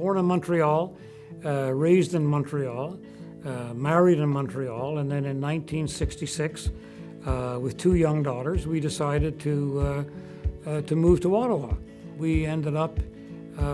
born in Montreal, raised in Montreal, married in Montreal, and then in 1966, with 2 young daughters, we decided to move to Ottawa. We ended up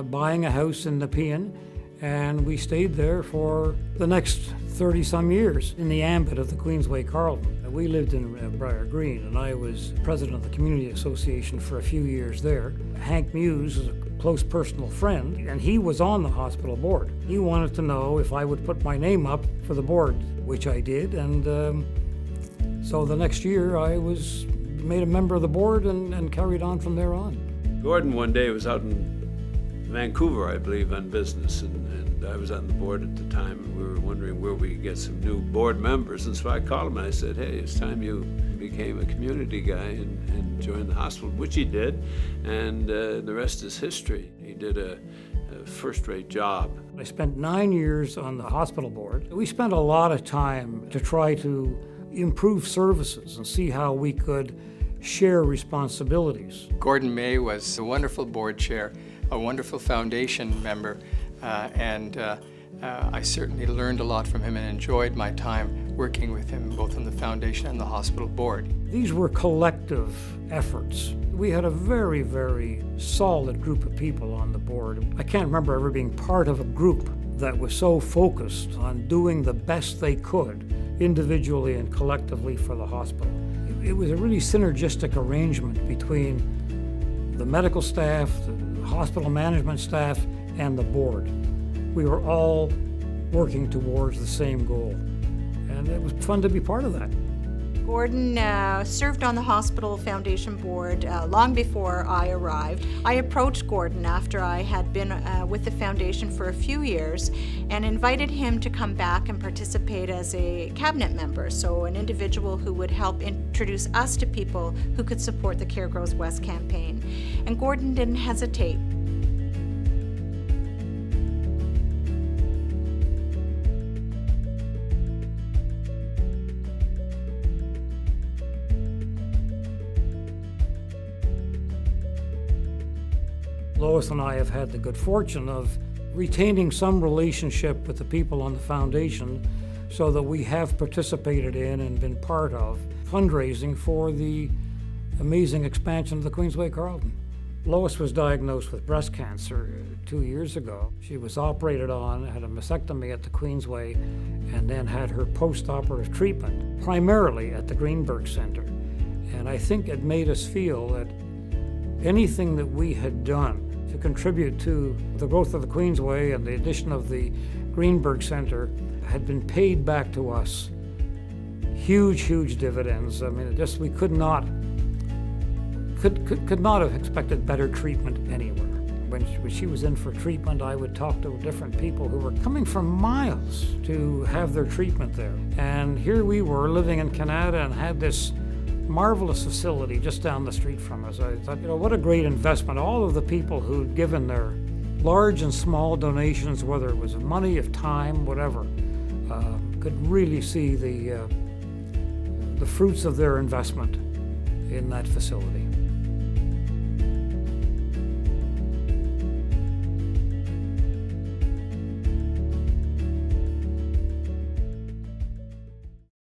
buying a house in Nepean, and we stayed there for the next 30-some years in the ambit of the Queensway Carleton. We lived in Briar Green, and I was president of the Community Association for a few years there. Hank Muse is a close personal friend, and he was on the hospital board. He wanted to know if I would put my name up for the board, which I did, and so the next year I was made a member of the board and carried on from there on. Gordon one day was out in Vancouver, I believe, on business, and I was on the board at the time, and we were wondering where we could get some new board members, and so I called him and I said, hey, it's time you became a community guy and joined the hospital, which he did, and the rest is history. He did a first-rate job. I spent 9 years on the hospital board. We spent a lot of time to try to improve services and see how we could share responsibilities. Gordon May was a wonderful board chair, a wonderful foundation member, and I certainly learned a lot from him and enjoyed my time working with him both on the foundation and the hospital board. These were collective efforts. We had a very, very solid group of people on the board. I can't remember ever being part of a group that was so focused on doing the best they could individually and collectively for the hospital. It was a really synergistic arrangement between the medical staff, the hospital management staff, and the board. We were all working towards the same goal, and it was fun to be part of that. Gordon served on the hospital foundation board long before I arrived. I approached Gordon after I had been with the foundation for a few years and invited him to come back and participate as a cabinet member, so an individual who would help introduce us to people who could support the Care Grows West campaign. And Gordon didn't hesitate. Lois and I have had the good fortune of retaining some relationship with the people on the foundation so that we have participated in and been part of fundraising for the amazing expansion of the Queensway Carleton. Lois was diagnosed with breast cancer 2 years ago. She was operated on, had a mastectomy at the Queensway, and then had her post-operative treatment, primarily at the Greenberg Center. And I think it made us feel that anything that we had done to contribute to the growth of the Queensway and the addition of the Greenberg Center had been paid back to us. Huge, huge dividends. I mean, we could not have expected better treatment anywhere. When she was in for treatment, I would talk to different people who were coming from miles to have their treatment there. And here we were living in Canada and had this marvelous facility just down the street from us. I thought, what a great investment. All of the people who'd given their large and small donations, whether it was of money, of time, whatever, could really see the fruits of their investment in that facility.